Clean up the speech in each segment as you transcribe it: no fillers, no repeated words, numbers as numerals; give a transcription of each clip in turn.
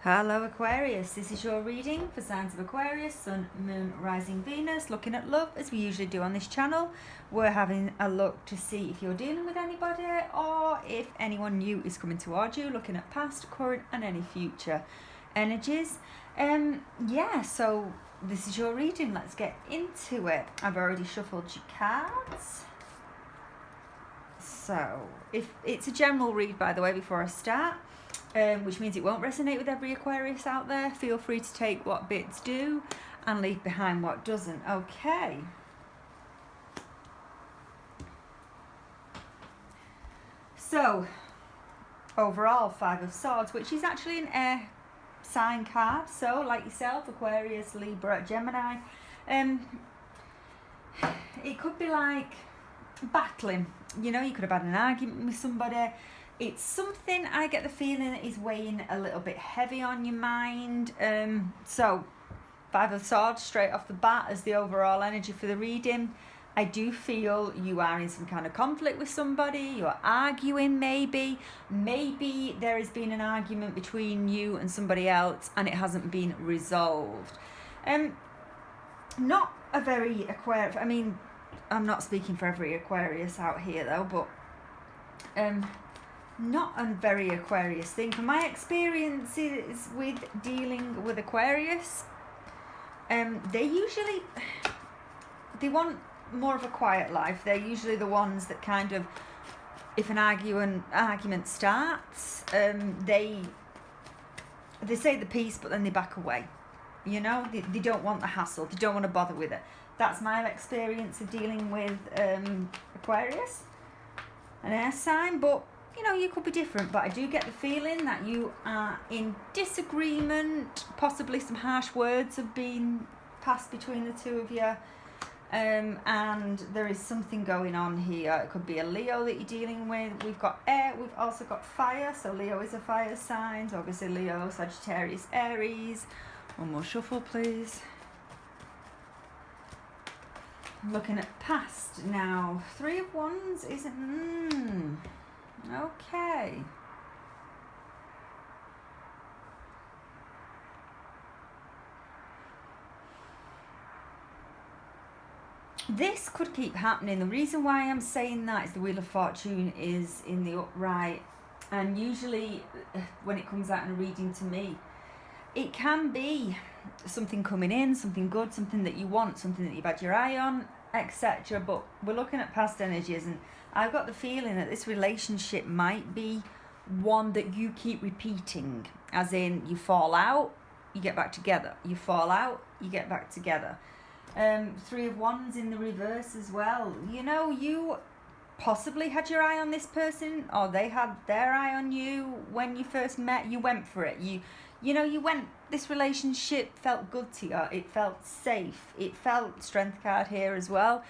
Hello Aquarius, this is your reading for signs of Aquarius, Sun, Moon, Rising, Venus, looking at love as we usually do on this channel. We're having a look to see if you're dealing with anybody or if anyone new is coming towards you, looking at past, current and any future energies. So this is your reading, let's get into it. I've already shuffled your cards. So, if it's a general read, by the way, before I start, which means it won't resonate with every Aquarius out there. Feel free to take what bits do and leave behind what doesn't. Okay. So, overall, Five of Swords, which is actually an air sign card. So, like yourself, Aquarius, Libra, Gemini, it could be like battling. You know, you could have had an argument with somebody. It's something, I get the feeling, is weighing a little bit heavy on your mind. So, Five of Swords straight off the bat as the overall energy for the reading. I do feel you are in some kind of conflict with somebody. You're arguing maybe. Maybe there has been an argument between you and somebody else and it hasn't been resolved. Not a very Aquarius, I mean, I'm not speaking for every Aquarius out here though, but not a very Aquarius thing. From my experiences with dealing with Aquarius, they want more of a quiet life. They're usually the ones that kind of, if an argument starts, they say the piece, but then they back away. You know, they don't want the hassle. They don't want to bother with it. That's my experience of dealing with Aquarius, an air sign, but you know, you could be different. But I do get the feeling that you are in disagreement, possibly some harsh words have been passed between the two of you, and there is something going on here. It could be a Leo that you're dealing with. We've got air, we've also got fire, so Leo is a fire sign, so obviously Leo, Sagittarius, Aries. One more shuffle, please. Looking at past now. Three of Wands isn't. Okay. This could keep happening. The reason why I'm saying that is the Wheel of Fortune is in the upright, and usually when it comes out in a reading to me, it can be something coming in, something good, something that you want, something that you've had your eye on, etc. But we're looking at past energies, and I've got the feeling that this relationship might be one that you keep repeating, as in you fall out, you get back together, you fall out, you get back together. Three of Wands in the reverse as well. You know, you possibly had your eye on this person, or they had their eye on you when you first met. You went for it. You went, this relationship felt good to you. It felt safe. It felt, strength card here as well.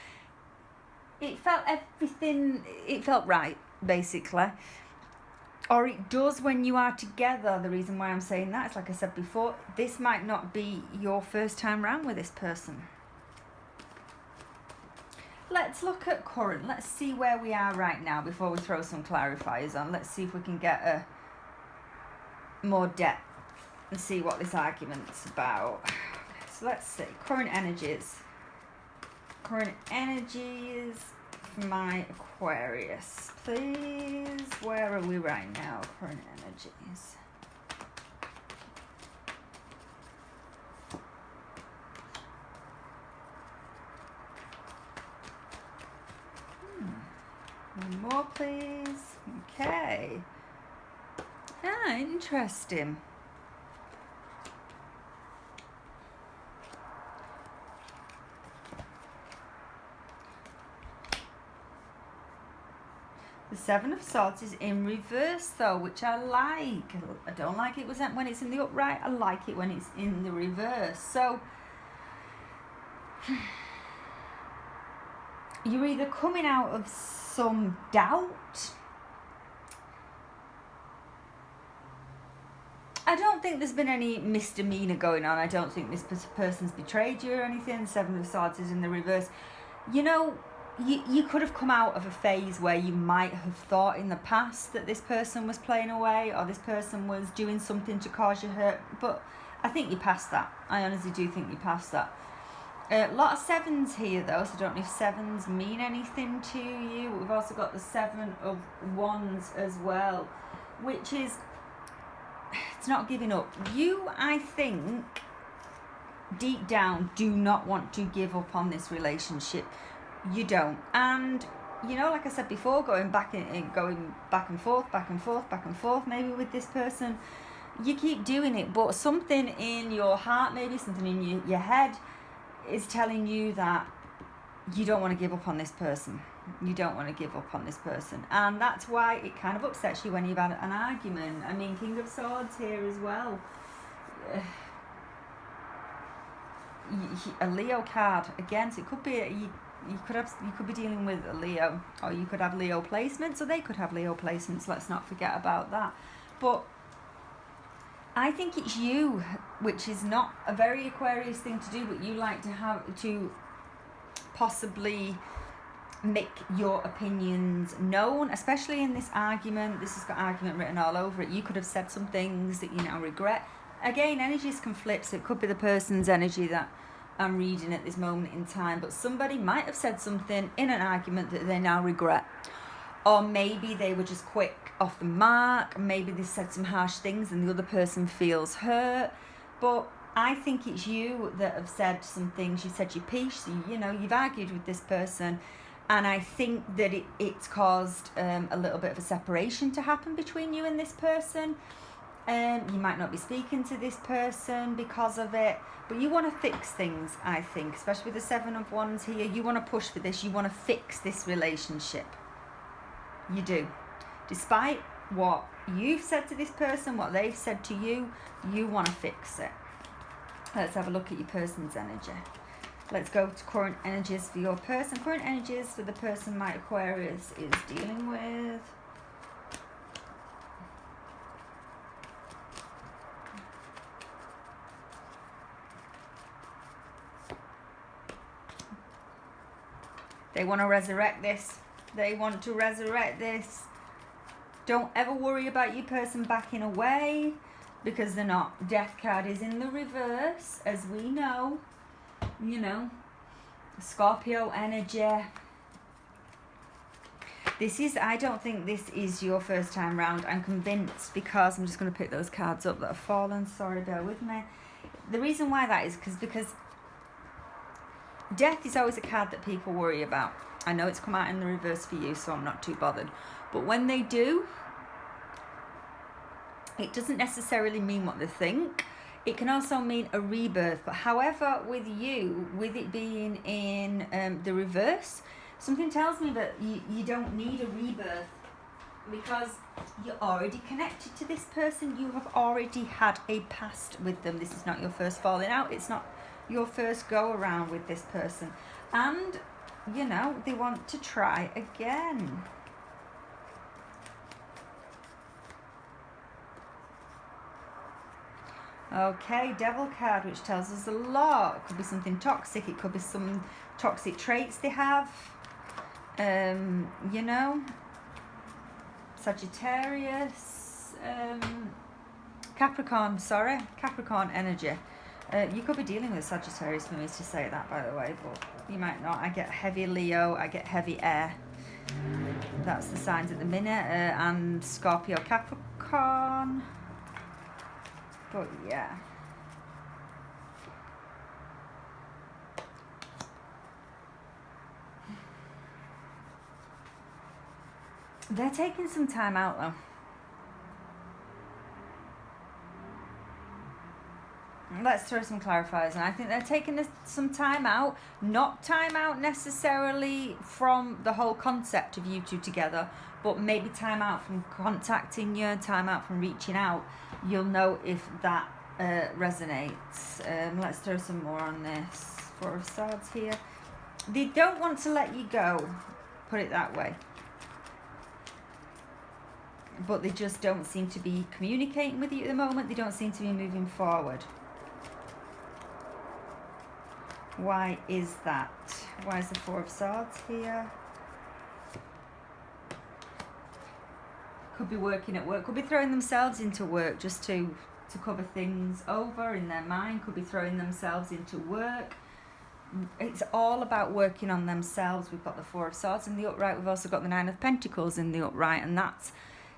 It felt everything, it felt right, basically. Or it does when you are together. The reason why I'm saying that is, like I said before, this might not be your first time round with this person. Let's look at current. Let's see where we are right now before we throw some clarifiers on. Let's see if we can get a more depth and see what this argument's about. So let's see. Current energies. Current energies for my Aquarius. Please. Where are we right now? Current energies. One more, please. Okay. Ah, interesting. The Seven of Swords is in reverse though, which I like. I don't like it when it's in the upright. I like it when it's in the reverse. So you're either coming out of some doubt. I don't think there's been any misdemeanor going on. I don't think this person's betrayed you or anything. The Seven of Swords is in the reverse. You know, you could have come out of a phase where you might have thought in the past that this person was playing away or this person was doing something to cause you hurt, but I think you passed that. I honestly do think you passed that. A lot of sevens here though, so I don't know if sevens mean anything to you. We've also got the 7 of Wands as well, which is, it's not giving up. You, I think, deep down do not want to give up on this relationship. You don't. And you know, like I said before, going back and forth maybe with this person, you keep doing it, but something in your heart, maybe something in your head is telling you that you don't want to give up on this person. You don't want to give up on this person. And that's why it kind of upsets you when you've had an argument. I mean, King of Swords here as well. A Leo card again, so it could be you could be dealing with a Leo, or you could have Leo placements, or they could have Leo placements. Let's not forget about that. But I think it's you, which is not a very Aquarius thing to do, but you like to have to possibly make your opinions known, especially in this argument. This has got argument written all over it. You could have said some things that you now regret. Again, energies can flip, so it could be the person's energy that I'm reading at this moment in time, but somebody might have said something in an argument that they now regret. Or maybe they were just quick off the mark. Maybe they said some harsh things and the other person feels hurt. But I think it's you that have said some things. You said your piece. You know, you've argued with this person. And I think that it's caused a little bit of a separation to happen between you and this person. You might not be speaking to this person because of it. But you want to fix things, I think. Especially with the 7 of Wands here. You want to push for this. You want to fix this relationship. You do. Despite what you've said to this person, what they've said to you, you want to fix it. Let's have a look at your person's energy. Let's go to current energies for your person. Current energies for the person my Aquarius is dealing with. They want to resurrect this. They want to resurrect this. Don't ever worry about your person backing away, because they're not. Death card is in the reverse, as we know. You know, Scorpio energy. This is, I don't think this is your first time round. I'm convinced, because I'm just going to pick those cards up that have fallen. Sorry, bear with me. The reason why that is because death is always a card that people worry about. I know it's come out in the reverse for you, so I'm not too bothered. But when they do, it doesn't necessarily mean what they think. It can also mean a rebirth. But however, with you, with it being in the reverse, something tells me that you don't need a rebirth, because you're already connected to this person. You have already had a past with them. This is not your first falling out. It's not your first go around with this person. And, you know, they want to try again. Okay, Devil card, which tells us a lot. It could be something toxic. It could be some toxic traits they have. You know, Sagittarius, Capricorn energy. You could be dealing with Sagittarius for me to say that, by the way, but you might not. I get heavy Leo, I get heavy air. That's the signs at the minute. And Scorpio, Capricorn. But yeah. They're taking some time out though. Let's throw some clarifiers, and I think they're taking some time out. Not time out necessarily from the whole concept of you two together, but maybe time out from contacting you, time out from reaching out. You'll know if that resonates. Let's throw some more on this. 4 of Swords here. They don't want to let you go, put it that way. But they just don't seem to be communicating with you at the moment. They don't seem to be moving forward. Why is that? Why is the Four of Swords here? Could be working at work, could be throwing themselves into work just to cover things over in their mind, could be throwing themselves into work. It's all about working on themselves. We've got the Four of Swords in the upright, we've also got the Nine of Pentacles in the upright, and that's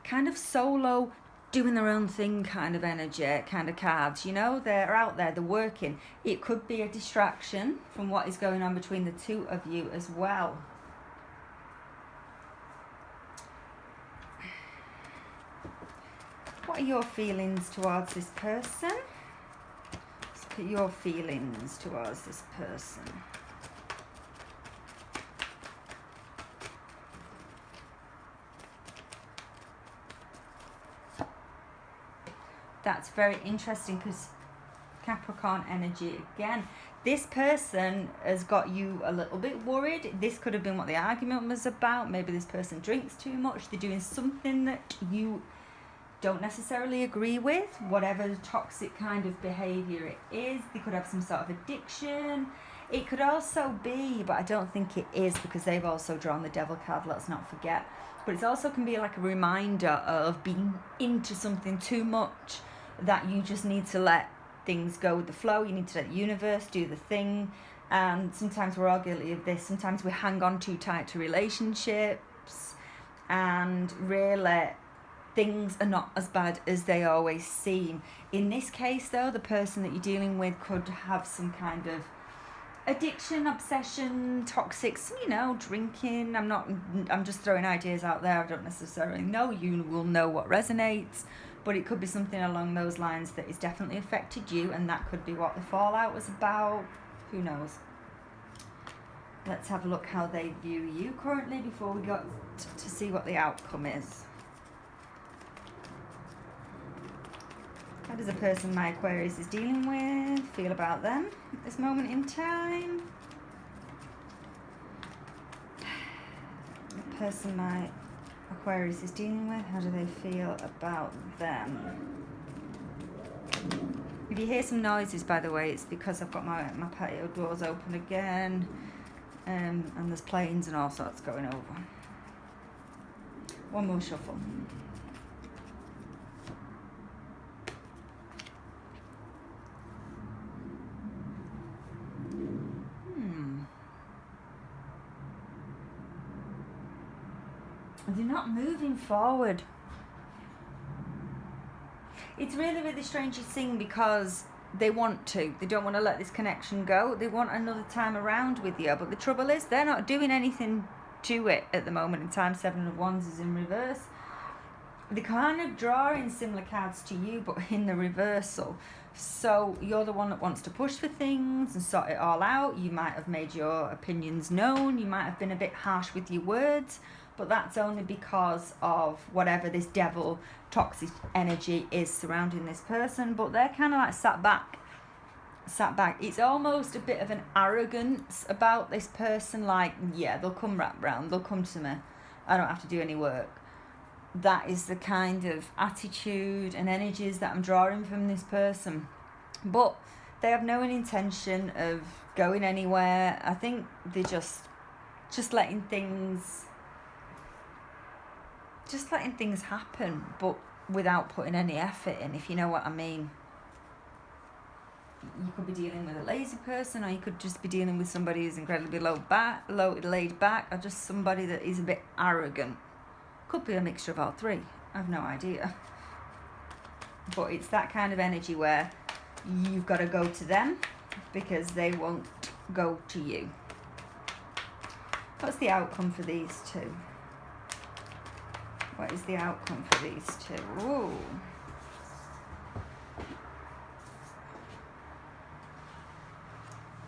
kind of solo, doing their own thing kind of energy, kind of cards, you know, they're out there, they're working. It could be a distraction from what is going on between the two of you as well. What are your feelings towards this person? Let's look at your feelings towards this person. That's very interesting because Capricorn energy again. This person has got you a little bit worried. This could have been what the argument was about. Maybe this person drinks too much. They're doing something that you don't necessarily agree with, whatever toxic kind of behaviour it is. They could have some sort of addiction. It could also be, but I don't think it is because they've also drawn the Devil card, let's not forget. But it also can be like a reminder of being into something too much, that you just need to let things go with the flow. You need to let the universe do the thing. And sometimes we're all guilty of this. Sometimes we hang on too tight to relationships, and really things are not as bad as they always seem. In this case though, the person that you're dealing with could have some kind of addiction, obsession, toxics, you know, drinking. I'm just throwing ideas out there. I don't necessarily know. You will know what resonates, but it could be something along those lines that has definitely affected you, and that could be what the fallout was about. Who knows? Let's have a look how they view you currently before we got to see what the outcome is. How does the person my Aquarius is dealing with feel about them at this moment in time? The person my Aquarius is dealing with, how do they feel about them? If you hear some noises, by the way, it's because I've got my patio doors open again, and there's planes and all sorts going over. One more shuffle. They're not moving forward. It's really, really strange to sing because they want to. They don't want to let this connection go. They want another time around with you. But the trouble is they're not doing anything to it at the moment in time. Seven of Wands is in reverse. They're kind of drawing similar cards to you, but in the reversal. So you're the one that wants to push for things and sort it all out. You might have made your opinions known. You might have been a bit harsh with your words. But that's only because of whatever this devil toxic energy is surrounding this person. But they're kind of like sat back. It's almost a bit of an arrogance about this person. Like, yeah, they'll come wrap round. They'll come to me. I don't have to do any work. That is the kind of attitude and energies that I'm drawing from this person. But they have no intention of going anywhere. I think they're just letting things... Just letting things happen, but without putting any effort in, if you know what I mean. You could be dealing with a lazy person, or you could just be dealing with somebody who's incredibly laid back, or just somebody that is a bit arrogant. Could be a mixture of all three. I've no idea. But it's that kind of energy where you've got to go to them because they won't go to you. What's the outcome for these two? What is the outcome for these two? Ooh.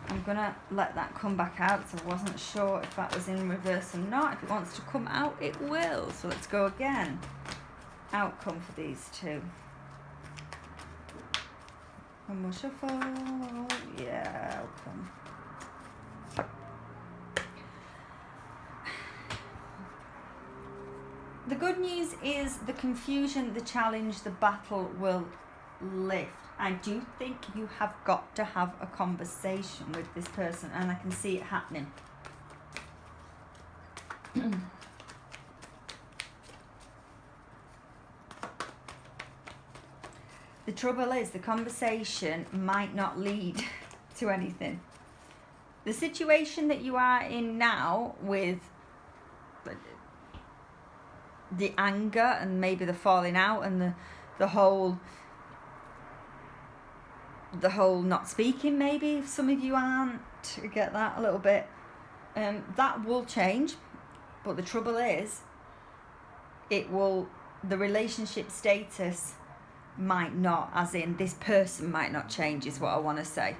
I'm going to let that come back out, so I wasn't sure if that was in reverse or not. If it wants to come out, it will. So let's go again. Outcome for these two. One more shuffle. Yeah, outcome. The good news is the confusion, the challenge, the battle will lift. I do think you have got to have a conversation with this person, and I can see it happening. The trouble is, the conversation might not lead to anything. The situation that you are in now with the anger and maybe the falling out and the whole not speaking, maybe if some of you aren't, to get that a little bit, that will change. But the trouble is, the relationship status might not, as in this person might not change, is what I want to say.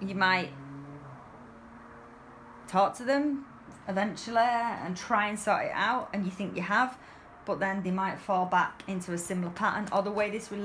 You might talk to them eventually and try and sort it out, and you think you have, but then they might fall back into a similar pattern, or the way this relationship